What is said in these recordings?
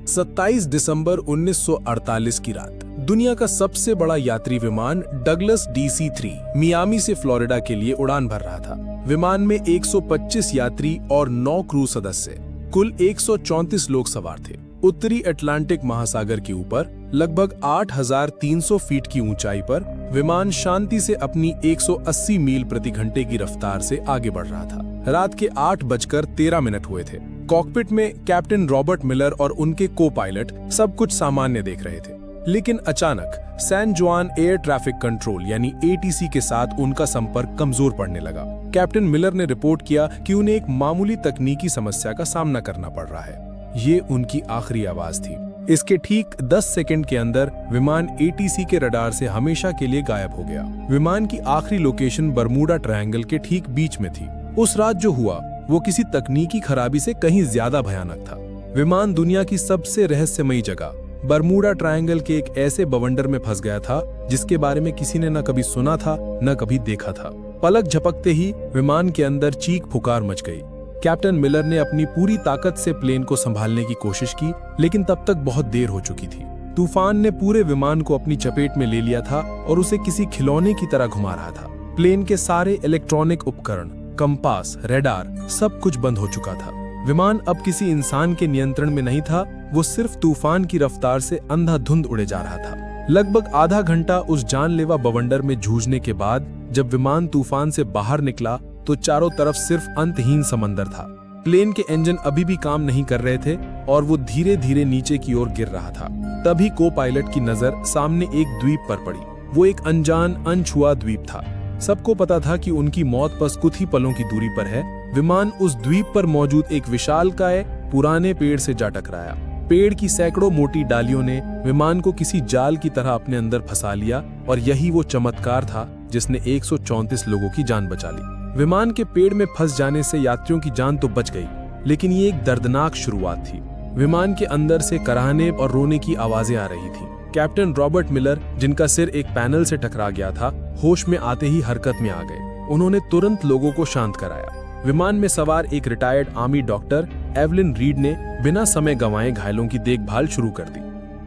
27 दिसंबर 1948 की रात दुनिया का सबसे बड़ा यात्री विमान डगलस DC-3 मियामी से फ्लोरिडा के लिए उड़ान भर रहा था। विमान में 125 यात्री और 9 क्रू सदस्य, कुल 134 लोग सवार थे। उत्तरी अटलांटिक महासागर के ऊपर लगभग 8,300 फीट की ऊंचाई पर विमान शांति से अपनी 180 मील प्रति घंटे की रफ्तार से आगे बढ़ रहा था। रात के 8:13 हुए थे। कॉकपिट में कैप्टन रॉबर्ट मिलर और उनके को पायलट सब कुछ सामान्य देख रहे थे, लेकिन अचानक सैन जुआन एयर ट्रैफिक कंट्रोल यानी ATC के साथ उनका संपर्क कमजोर पड़ने लगा। कैप्टन मिलर ने रिपोर्ट किया कि उन्हें एक मामूली तकनीकी समस्या का सामना करना पड़ रहा है। ये उनकी आखिरी आवाज थी। इसके ठीक 10 सेकंड के अंदर विमान ATC के रडार से हमेशा के लिए गायब हो गया। विमान की आखिरी लोकेशन बरमूडा ट्रायंगल के ठीक बीच में थी। उस रात जो हुआ वो किसी तकनीकी खराबी से कहीं ज्यादा भयानक था। विमान दुनिया की सबसे रहस्यमयी जगह बरमूडा ट्रायंगल के एक ऐसे बवंडर में फंस गया था जिसके बारे में किसी ने न कभी सुना था न कभी देखा था। पलक झपकते ही विमान के अंदर चीख पुकार मच गई। कैप्टन मिलर ने अपनी पूरी ताकत से प्लेन को संभालने की कोशिश की, लेकिन तब तक बहुत देर हो चुकी थी। तूफान ने पूरे विमान को अपनी चपेट में ले लिया था और उसे किसी खिलौने की तरह घुमा रहा था। प्लेन के सारे इलेक्ट्रॉनिक उपकरण, कंपास, रेडार सब कुछ बंद हो चुका था। विमान अब किसी इंसान के नियंत्रण में नहीं था, वो सिर्फ तूफान की रफ्तार से अंधाधुंध उड़े जा रहा था। लगभग आधा घंटा उस जानलेवा बवंडर में जूझने के बाद जब विमान तूफान से बाहर निकला तो चारों तरफ सिर्फ अंतहीन समंदर था। प्लेन के इंजन अभी भी काम नहीं कर रहे थे और वो धीरे धीरे नीचे की ओर गिर रहा था। तभी को पायलट की नजर सामने एक द्वीप पर पड़ी। वो एक अनजान, अनछुआ द्वीप था। सबको पता था कि उनकी मौत बस कुछ ही पलों की दूरी पर है। विमान उस द्वीप पर मौजूद एक विशालकाय पुराने पेड़ से जा टकराया। पेड़ की सैकड़ों मोटी डालियों ने विमान को किसी जाल की तरह अपने अंदर फंसा लिया और यही वो चमत्कार था जिसने 134 लोगों की जान बचा ली। विमान के पेड़ में फंस जाने से यात्रियों की जान तो बच गई, लेकिन ये एक दर्दनाक शुरुआत थी। विमान के अंदर से कराहने और रोने की आवाजें आ रही थी। कैप्टन रॉबर्ट मिलर, जिनका सिर एक पैनल से टकरा गया था, होश में आते ही हरकत में आ गए। उन्होंने तुरंत लोगों को शांत कराया। विमान में सवार एक retired army doctor Evelyn read ने बिना समय गंवाए घायलों की देखभाल शुरू कर दी।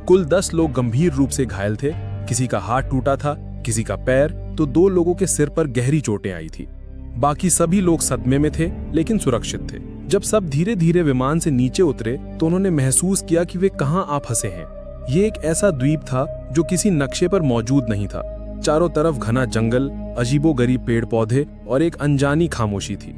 कुल 10 लोग गंभीर रूप से घायल थे। किसी का हाथ टूटा था, किसी का पैर, तो 2 लोगों के सिर पर गहरी चोटें आई थी। बाकी सभी लोग सदमे में थे, लेकिन सुरक्षित थे। जब सब धीरे धीरे विमान से नीचे उतरे तो उन्होंने महसूस किया कि वे कहां आ फंसे हैं। ये एक ऐसा द्वीप था जो किसी नक्शे पर मौजूद नहीं था। चारों तरफ घना जंगल, अजीबोगरीब पेड़ पौधे और एक अनजानी खामोशी थी।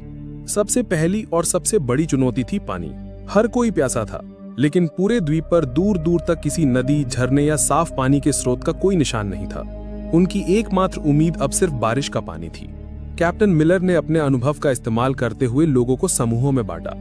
सबसे पहली और सबसे बड़ी चुनौती थी पानी। हर कोई प्यासा था, लेकिन पूरे द्वीप पर दूर दूर तक किसी नदी, झरने या साफ पानी के स्रोत का कोई निशान नहीं था। उनकी एकमात्र उम्मीद अब सिर्फ बारिश का पानी थी। कैप्टन मिलर ने अपने अनुभव का इस्तेमाल करते हुए लोगों को समूहों में बांटा।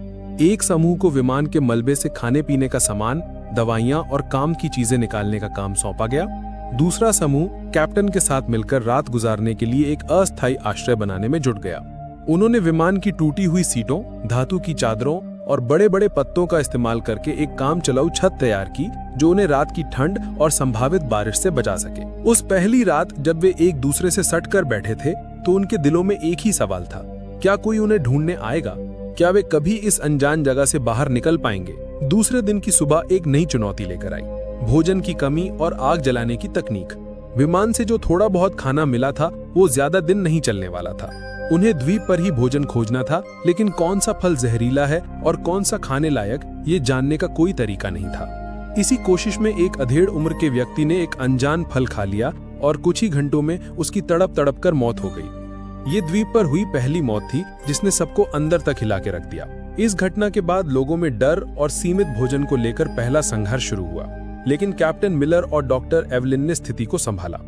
एक समूह को विमान के मलबे से खाने पीने का सामान, दवाइयां और काम की चीजें निकालने का काम सौंपा गया। दूसरा समूह कैप्टन के साथ मिलकर रात गुजारने के लिए एक अस्थायी आश्रय बनाने में जुट गया। उन्होंने विमान की टूटी हुई सीटों, धातु की चादरों और बड़े बड़े पत्तों का इस्तेमाल करके एक काम चलाऊ छत तैयार की जो उन्हें रात की ठंड और संभावित बारिश से बचा सके। उस पहली रात जब वे एक दूसरे से सट कर बैठे थे तो उनके दिलों में एक ही सवाल था, क्या कोई उन्हें ढूंढने आएगा? क्या वे कभी इस अनजान जगह से बाहर निकल पाएंगे? दूसरे दिन की सुबह एक नई चुनौती लेकर आई, भोजन की कमी और आग जलाने की तकनीक। विमान से जो थोड़ा बहुत खाना मिला था वो ज्यादा दिन नहीं चलने वाला था। उन्हें द्वीप पर ही भोजन खोजना था, लेकिन कौन सा फल जहरीला है और कौन सा खाने लायक, ये जानने का कोई तरीका नहीं था। इसी कोशिश में एक अधेड़ उम्र के व्यक्ति ने एक अनजान फल खा लिया और कुछ ही घंटों में उसकी तड़प तड़प कर मौत हो गई। ये द्वीप पर हुई पहली मौत थी जिसने सबको अंदर तक हिला के रख दिया। इस घटना के बाद लोगों में डर और सीमित भोजन को लेकर पहला संघर्ष शुरू हुआ, लेकिन कैप्टन मिलर और डॉक्टर एवलिन ने स्थिति को संभाला।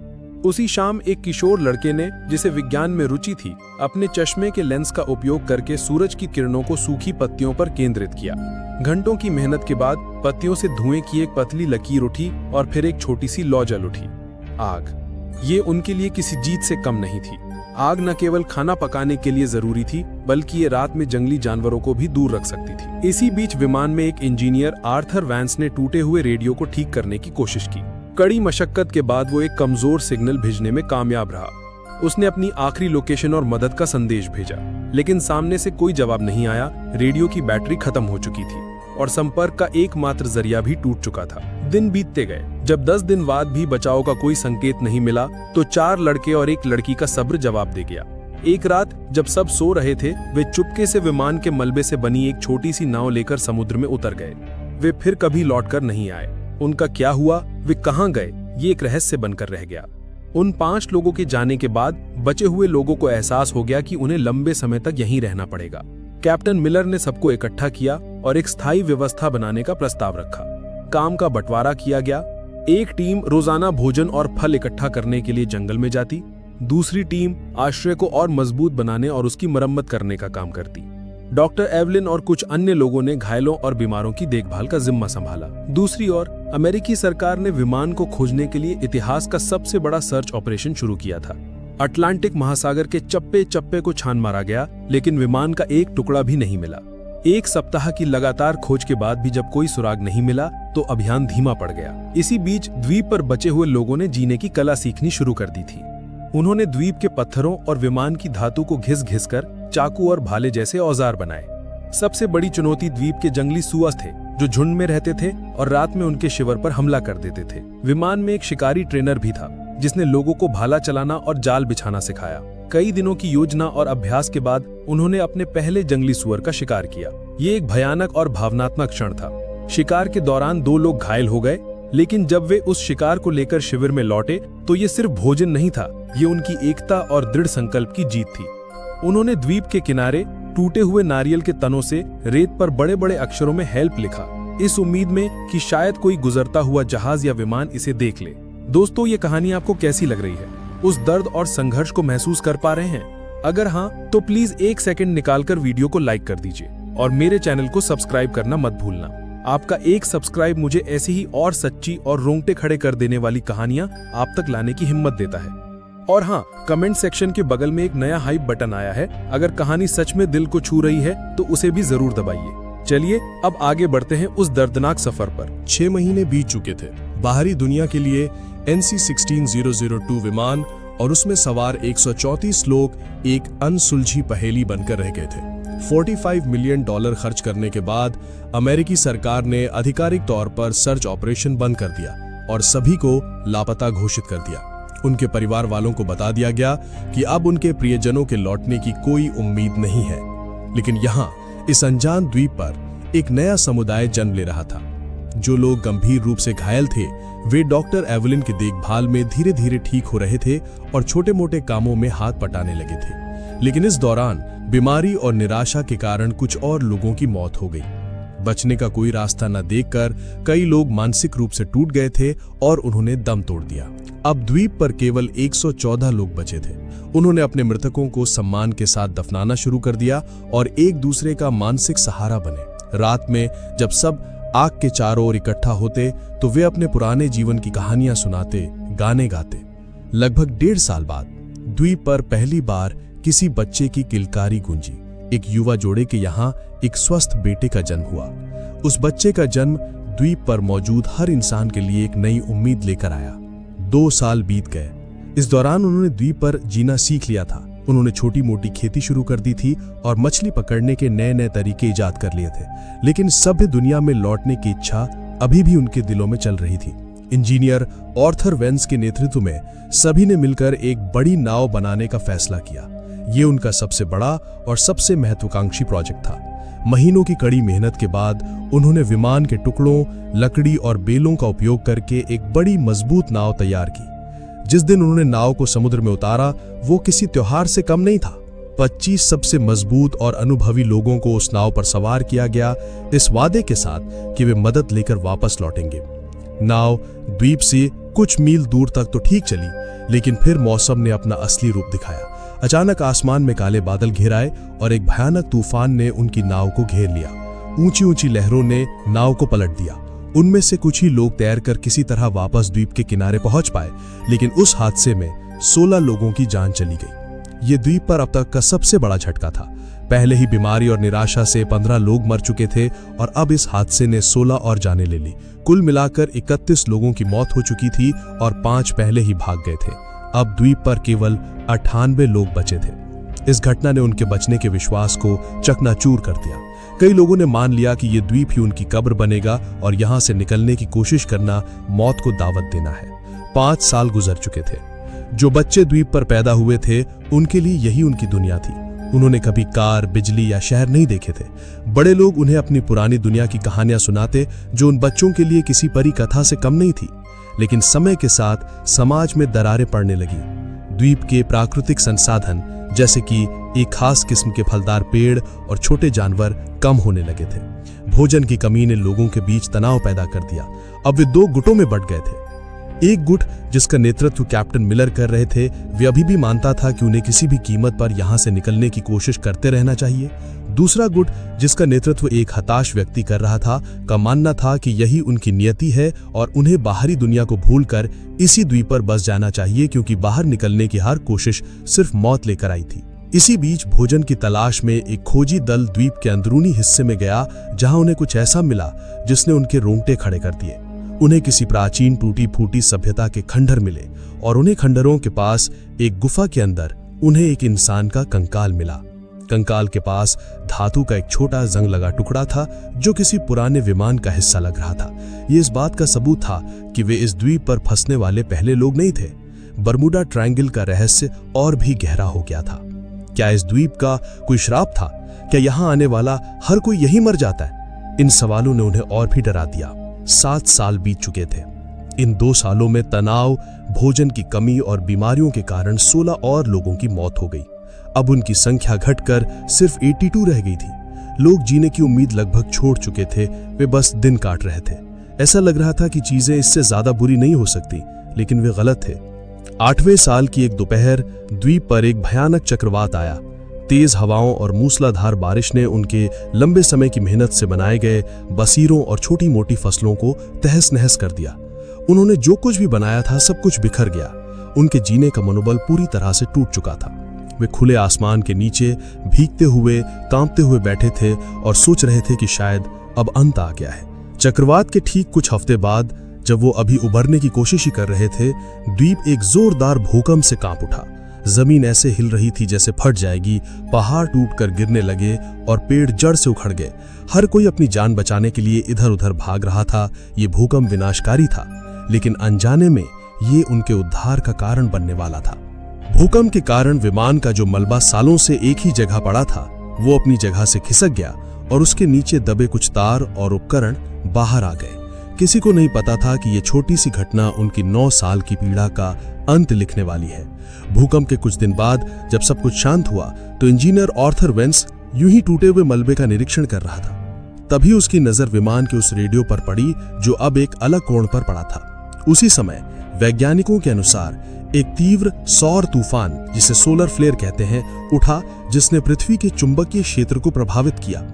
उसी शाम एक किशोर लड़के ने, जिसे विज्ञान में रुचि थी, अपने चश्मे के लेंस का उपयोग करके सूरज की किरणों को सूखी पत्तियों पर केंद्रित किया। घंटों की मेहनत के बाद पत्तियों से धुएं की एक पतली लकीर उठी और फिर एक छोटी सी लौ जल उठी। आग। ये उनके लिए किसी जीत से कम नहीं थी। आग न केवल खाना पकाने के लिए जरूरी थी, बल्कि ये रात में जंगली जानवरों को भी दूर रख सकती थी। इसी बीच विमान में एक इंजीनियर आर्थर वैंस ने टूटे हुए रेडियो को ठीक करने की कोशिश की। कड़ी मशक्कत के बाद वो एक कमजोर सिग्नल भेजने में कामयाब रहा। उसने अपनी आखिरी लोकेशन और मदद का संदेश भेजा, लेकिन सामने से कोई जवाब नहीं आया। रेडियो की बैटरी खत्म हो चुकी थी। और संपर्क का एकमात्र जरिया भी टूट चुका था। दिन बीतते गए। जब 10 दिन बाद भी बचाव का कोई संकेत नहीं मिला तो 4 लड़के और एक लड़की का सब्र जवाब दे गया। एक रात जब सब सो रहे थे, वे चुपके से विमान के मलबे से बनी एक छोटी सी नाव लेकर समुद्र में उतर गए। वे फिर कभी लौटकर नहीं आए। उनका क्या हुआ, वे कहां गए, ये एक रहस्य बनकर रह गया। उन 5 लोगों के जाने के बाद बचे हुए लोगों को एहसास हो गया कि उन्हें लंबे समय तक यहीं रहना पड़ेगा। कैप्टन मिलर ने सबको इकट्ठा किया और एक स्थायी व्यवस्था बनाने का प्रस्ताव रखा। काम का बंटवारा किया गया। एक टीम रोजाना भोजन और फल इकट्ठा करने के लिए जंगल में जाती, दूसरी टीम आश्रय को और मजबूत बनाने और उसकी मरम्मत करने का काम करती। डॉक्टर एवलिन और कुछ अन्य लोगों ने घायलों और बीमारों की देखभाल का जिम्मा संभाला। दूसरी ओर अमेरिकी सरकार ने विमान को खोजने के लिए इतिहास का सबसे बड़ा सर्च ऑपरेशन शुरू किया था। अटलांटिक महासागर के चप्पे चप्पे को छान मारा गया, लेकिन विमान का एक टुकड़ा भी नहीं मिला। 1 सप्ताह की लगातार खोज के बाद भी जब कोई सुराग नहीं मिला तो अभियान धीमा पड़ गया। इसी बीच द्वीप पर बचे हुए लोगों ने जीने की कला सीखनी शुरू कर दी थी। उन्होंने द्वीप के पत्थरों और विमान की धातु को घिस कर चाकू और भाले जैसे औजार बनाए। सबसे बड़ी चुनौती द्वीप के जंगली सुअर थे, जो झुंड में रहते थे और रात में उनके शिविर पर हमला कर देते थे। विमान में एक शिकारी ट्रेनर भी था, जिसने लोगों को भाला चलाना और जाल बिछाना सिखाया। कई दिनों की योजना और अभ्यास के बाद उन्होंने अपने पहले जंगली सुअर का शिकार किया। ये एक भयानक और भावनात्मक क्षण था। शिकार के दौरान 2 लोग घायल हो गए, लेकिन जब वे उस शिकार को लेकर शिविर में लौटे तो ये सिर्फ भोजन नहीं था, ये उनकी एकता और दृढ़ संकल्प की जीत थी। उन्होंने द्वीप के किनारे टूटे हुए नारियल के तनों से रेत पर बड़े बड़े अक्षरों में हेल्प लिखा, इस उम्मीद में कि शायद कोई गुजरता हुआ जहाज या विमान इसे देख ले। दोस्तों, ये कहानी आपको कैसी लग रही है? उस दर्द और संघर्ष को महसूस कर पा रहे हैं? अगर हाँ, तो प्लीज 1 सेकंड निकालकर वीडियो को लाइक कर दीजिए और मेरे चैनल को सब्सक्राइब करना मत भूलना। आपका एक सब्सक्राइब मुझे ऐसी ही और सच्ची और रोंगटे खड़े कर देने वाली कहानियां आप तक लाने की हिम्मत देता है। और हाँ, कमेंट सेक्शन के बगल में एक नया हाइप बटन आया है। अगर कहानी सच में दिल को छू रही है तो उसे भी जरूर दबाइए। चलिए अब आगे बढ़ते हैं उस दर्दनाक सफर पर। 6 महीने बीत चुके थे। बाहरी दुनिया के लिए NC-16002 विमान और उसमें सवार 134 लोग एक अनसुलझी पहेली बनकर रह गए थे। $45 मिलियन खर्च करने के बाद अमेरिकी सरकार ने आधिकारिक तौर पर सर्च ऑपरेशन बंद कर दिया और सभी को लापता घोषित कर दिया। उनके परिवार वालों को बता दिया गया कि अब उनके प्रियजनों के लौटने की कोई उम्मीद नहीं है। लेकिन यहाँ इस अनजान द्वीप पर एक नया समुदाय जन्म ले रहा था। जो लोग गंभीर रूप से घायल थे, वे डॉक्टर एवलिन की देखभाल में धीरे धीरे ठीक हो रहे थे और छोटे मोटे कामों में हाथ बटाने लगे थे। लेकिन इस दौरान बीमारी और निराशा के कारण कुछ और लोगों की मौत हो गई। बचने का कोई रास्ता न देखकर कई लोग मानसिक रूप से टूट गए थे और उन्होंने दम तोड़ दिया। अब द्वीप पर केवल 114 लोग बचे थे। उन्होंने अपने मृतकों को सम्मान के साथ दफनाना शुरू कर दिया और एक दूसरे का मानसिक सहारा बने। रात में जब सब आग के चारों ओर इकट्ठा होते तो वे अपने पुराने जीवन की कहानियां सुनाते, गाने गाते। लगभग 1.5 साल बाद द्वीप पर पहली बार किसी बच्चे की किलकारी गूंजी। एक युवा जोड़े के यहाँ एक स्वस्थ बेटे का जन्म हुआ। उस बच्चे का जन्म द्वीप पर मौजूद हर इंसान के लिए एक नई उम्मीद लेकर आया। 2 साल बीत गए। इस दौरान उन्होंने द्वीप पर जीना सीख लिया था। उन्होंने छोटी मोटी खेती शुरू कर दी थी और मछली पकड़ने के नए नए तरीके इजाद कर लिए थे। लेकिन सभ्य दुनिया में लौटने की इच्छा अभी भी उनके दिलों में चल रही थी। इंजीनियर आर्थर वेंस के नेतृत्व में सभी ने मिलकर एक बड़ी नाव बनाने का फैसला किया। ये उनका सबसे बड़ा और सबसे महत्वाकांक्षी प्रोजेक्ट था। महीनों की कड़ी मेहनत के बाद उन्होंने विमान के टुकड़ों, लकड़ी और बेलों का उपयोग करके एक बड़ी मजबूत नाव तैयार की। जिस दिन उन्होंने नाव को समुद्र में उतारा, वो किसी त्योहार से कम नहीं था। 25 सबसे मजबूत और अनुभवी लोगों को उस नाव पर सवार किया गया, इस वादे के साथ कि वे मदद लेकर वापस लौटेंगे। नाव द्वीप से कुछ मील दूर तक तो ठीक चली, लेकिन फिर मौसम ने अपना असली रूप दिखाया। अचानक आसमान में काले बादल घिर आए और एक भयानक तूफान ने उनकी नाव को घेर लिया। ऊंची ऊंची लहरों ने नाव को पलट दिया। उनमें से कुछ ही लोग तैरकर किसी तरह वापस द्वीप के किनारे पहुंच पाए, लेकिन उस हादसे में 16 लोगों की जान चली गई। ये द्वीप पर अब तक का सबसे बड़ा झटका था। पहले ही बीमारी और निराशा से 15 लोग मर चुके थे और अब इस हादसे ने 16 और जानें ले ली। कुल मिलाकर 31 लोगों की मौत हो चुकी थी और 5 पहले ही भाग गए थे। अब द्वीप पर केवल 98 लोग बचे थे। इस घटना ने उनके बचने के विश्वास को चकनाचूर कर दिया। कई लोगों ने मान लिया कि ये द्वीप ही उनकी कब्र बनेगा और यहां से निकलने की कोशिश करना मौत को दावत देना है। 5 साल गुजर चुके थे। जो बच्चे द्वीप पर पैदा हुए थे उनके लिए यही उनकी दुनिया थी। उन्होंने कभी कार, बिजली या शहर नहीं देखे थे। बड़े लोग उन्हें अपनी पुरानी दुनिया की कहानियां सुनाते जो उन बच्चों के लिए किसी परी कथा से कम नहीं थी। लेकिन समय के साथ समाज में दरारें पड़ने लगी। द्वीप के प्राकृतिक संसाधन जैसे कि एक खास किस्म के फलदार पेड़ और छोटे जानवर कम होने लगे थे। भोजन की कमी ने लोगों के बीच तनाव पैदा कर दिया। अब वे 2 गुटों में बंट गए थे। एक गुट जिसका नेतृत्व कैप्टन मिलर कर रहे थे, वे अभी भी मानता था कि उन्हें किसी भी कीमत पर यहां से निकलने की कोशिश करते रहना चाहिए। दूसरा गुट जिसका नेतृत्व एक हताश व्यक्ति कर रहा था, का मानना था कि यही उनकी नियति है और उन्हें बाहरी दुनिया को भूलकर इसी द्वीप पर बस जाना चाहिए, क्योंकि बाहर निकलने की हर कोशिश सिर्फ मौत लेकर आई थी। इसी बीच भोजन की तलाश में एक खोजी दल द्वीप के अंदरूनी हिस्से में गया, जहां उन्हें कुछ ऐसा मिला जिसने उनके रोंगटे खड़े कर दिए। उन्हें किसी प्राचीन टूटी फूटी सभ्यता के खंडहर मिले और उन्हें खंडहरों के पास एक गुफा के अंदर उन्हें एक इंसान का कंकाल मिला। कंकाल के पास धातु का एक छोटा जंग लगा टुकड़ा था जो किसी पुराने विमान का हिस्सा लग रहा था। ये इस बात का सबूत था कि वे इस द्वीप पर फंसने वाले पहले लोग नहीं थे। बर्मुडा ट्रायंगल का रहस्य और भी गहरा हो गया था। क्या इस द्वीप का कोई श्राप था? क्या यहाँ आने वाला हर कोई यही मर जाता है? इन सवालों ने उन्हें और भी डरा दिया। 7 साल बीत चुके थे। इन 2 सालों में तनाव, भोजन की कमी और बीमारियों के कारण 16 और लोगों की मौत हो गई। अब उनकी संख्या घटकर सिर्फ 82 रह गई थी। लोग जीने की उम्मीद लगभग छोड़ चुके थे, वे बस दिन काट रहे थे। ऐसा लग रहा था कि चीजें इससे ज्यादा बुरी नहीं हो सकती, लेकिन वे गलत थे। 8वें साल की एक दोपहर द्वीप पर एक भयानक चक्रवात आया। तेज हवाओं और मूसलाधार बारिश ने उनके लंबे समय की मेहनत से बनाए गए बसीरों और छोटी मोटी फसलों को तहस नहस कर दिया। उन्होंने जो कुछ भी बनाया था सब कुछ बिखर गया। उनके जीने का मनोबल पूरी तरह से टूट चुका था। वे खुले आसमान के नीचे भीगते हुए, कांपते हुए बैठे थे और सोच रहे थे कि शायद अब अंत आ गया है। चक्रवात के ठीक कुछ हफ्ते बाद, जब वो अभी उबरने की कोशिश ही कर रहे थे, द्वीप एक जोरदार भूकंप से कांप उठा। जमीन ऐसे हिल रही थी जैसे फट जाएगी, पहाड़ टूटकर गिरने लगे और पेड़ जड़ से उखड़ गए। हर कोई अपनी जान बचाने के लिए इधर उधर भाग रहा था। ये भूकंप विनाशकारी था, लेकिन अनजाने में ये उनके उद्धार का कारण बनने वाला था। भूकंप के कारण विमान का जो मलबा सालों से एक ही जगह पड़ा था, वो अपनी जगह से खिसक गया और उसके नीचे दबे कुछ तार और उपकरण बाहर आ गए। किसी को नहीं पता था कि ये छोटी सी घटना उनकी 9 साल की पीड़ा का अंत लिखने वाली है। भूकंप के कुछ दिन बाद जब सब कुछ शांत हुआ, तो इंजीनियर आर्थर वेंस यूं ही टूटे हुए मलबे का निरीक्षण कर रहा था। तभी उसकी नजर विमान के उस रेडियो पर पड़ी जो अब एक अलग कोण पर पड़ा था। उसी समय वैज्ञानिकों के अनुसार एक तीव्र सौर तूफान, जिसे सोलर फ्लेयर कहते हैं, उठा, जिसने पृथ्वी के चुंबकीय क्षेत्र को प्रभावित किया।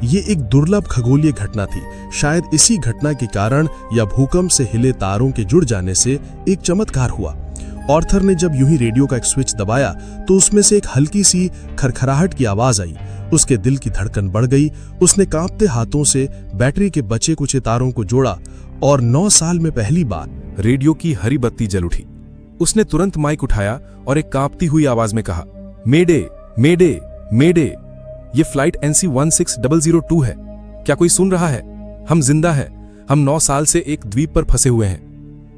ये एक दुर्लभ खगोलीय घटना थी। शायद इसी घटना के कारण या भूकंप से हिले तारों के जुड़ जाने से एक चमत्कार हुआ। आर्थर ने जब यूं ही रेडियो का एक स्विच दबाया तो उसमें से एक हल्की सी खरखराहट की आवाज आई। उसके दिल की धड़कन बढ़ गई। उसने कांपते हाथों से बैटरी के बचे कुछ तारों को जोड़ा और 9 साल में पहली बार रेडियो की हरी बत्ती जल उठी। उसने तुरंत माइक उठाया और एक कांपती हुई आवाज में कहा, मेडे मेडे मेडे, ये फ्लाइट NC-16002 है। क्या कोई सुन रहा है? हम जिंदा हैं। हम 9 साल से एक द्वीप पर फंसे हुए हैं।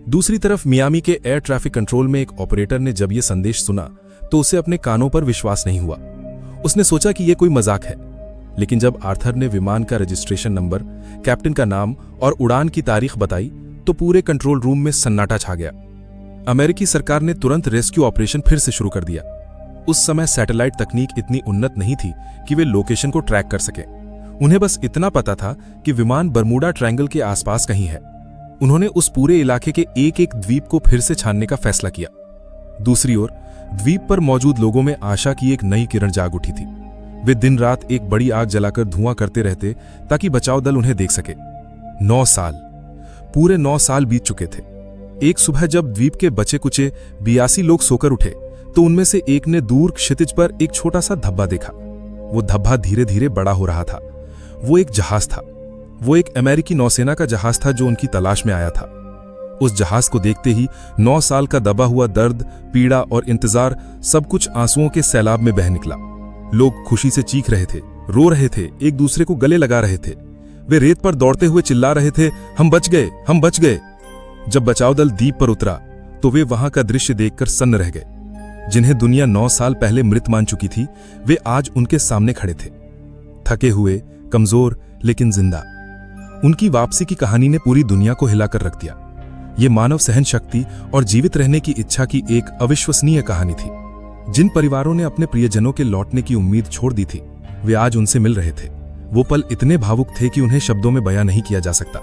दूसरी तरफ मियामी के एयर ट्रैफिक कंट्रोल में एक ऑपरेटर ने जब ये संदेश सुना तो उसे अपने कानों पर विश्वास नहीं हुआ। उसने सोचा कि ये कोई मजाक है, लेकिन जब आर्थर ने विमान का रजिस्ट्रेशन नंबर, कैप्टन का नाम और उड़ान की तारीख बताई तो पूरे कंट्रोल रूम में सन्नाटा छा गया। अमेरिकी सरकार ने तुरंत रेस्क्यू ऑपरेशन फिर से शुरू कर दिया। उस समय सैटेलाइट तकनीक इतनी उन्नत नहीं थी कि वे लोकेशन को ट्रैक कर सके। उन्हें बस इतना पता था कि विमान बर्मुडा ट्रायंगल के आसपास कहीं है। उन्होंने उस पूरे इलाके के एक एक द्वीप को फिर से छानने का फैसला किया। दूसरी ओर द्वीप पर मौजूद लोगों में आशा की एक नई किरण जाग उठी थी। वे दिन रात एक बड़ी आग जलाकर धुआं करते रहते ताकि बचाव दल उन्हें देख सके। 9 साल, पूरे 9 साल बीत चुके थे। एक सुबह जब द्वीप के बचे कुचे 82 लोग सोकर उठे तो उनमें से एक ने दूर क्षितिज पर एक छोटा सा धब्बा देखा। वो धब्बा धीरे धीरे बड़ा हो रहा था। वो एक जहाज था। वो एक अमेरिकी नौसेना का जहाज था जो उनकी तलाश में आया था। उस जहाज को देखते ही 9 साल का दबा हुआ दर्द, पीड़ा और इंतजार सब कुछ आंसुओं के सैलाब में बह निकला। लोग खुशी से चीख रहे थे, रो रहे थे, एक दूसरे को गले लगा रहे थे। वे रेत पर दौड़ते हुए चिल्ला रहे थे, हम बच गए, हम बच गए। जब बचाव दल द्वीप पर उतरा तो वे वहां का दृश्य देखकर सन्न रह गए। जिन्हें दुनिया 9 साल पहले मृत मान चुकी थी, वे आज उनके सामने खड़े थे, थके हुए, कमजोर लेकिन जिंदा। उनकी वापसी की कहानी ने पूरी दुनिया को हिलाकर रख दिया। ये मानव सहन शक्ति और जीवित रहने की इच्छा की एक अविश्वसनीय कहानी थी। जिन परिवारों ने अपने प्रियजनों के लौटने की उम्मीद छोड़ दी थी, वे आज उनसे मिल रहे थे। वो पल इतने भावुक थे कि उन्हें शब्दों में बयां नहीं किया जा सकता।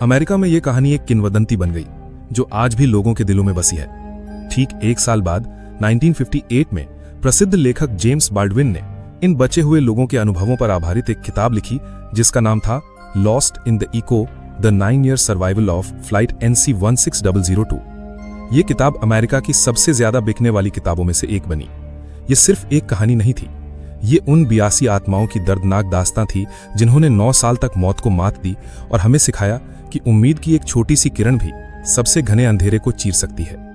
अमेरिका में यह कहानी एक किंवदंती बन गई, जो आज भी लोगों के दिलों में बसी है। ठीक 1 साल बाद 1958 में प्रसिद्ध लेखक जेम्स बाल्डविन ने इन बचे हुए लोगों के अनुभवों पर आधारित एक किताब लिखी, जिसका नाम था lost in the echo, the 9-year survival of flight NC-16002। ये किताब अमेरिका की सबसे ज्यादा बिकने वाली किताबों में से एक बनी। ये सिर्फ एक कहानी नहीं थी, ये उन 82 आत्माओं की दर्दनाक दास्तां थी जिन्होंने 9 साल तक मौत को मात दी और हमें सिखाया कि उम्मीद की एक छोटी सी किरण भी सबसे घने अंधेरे को चीर सकती है।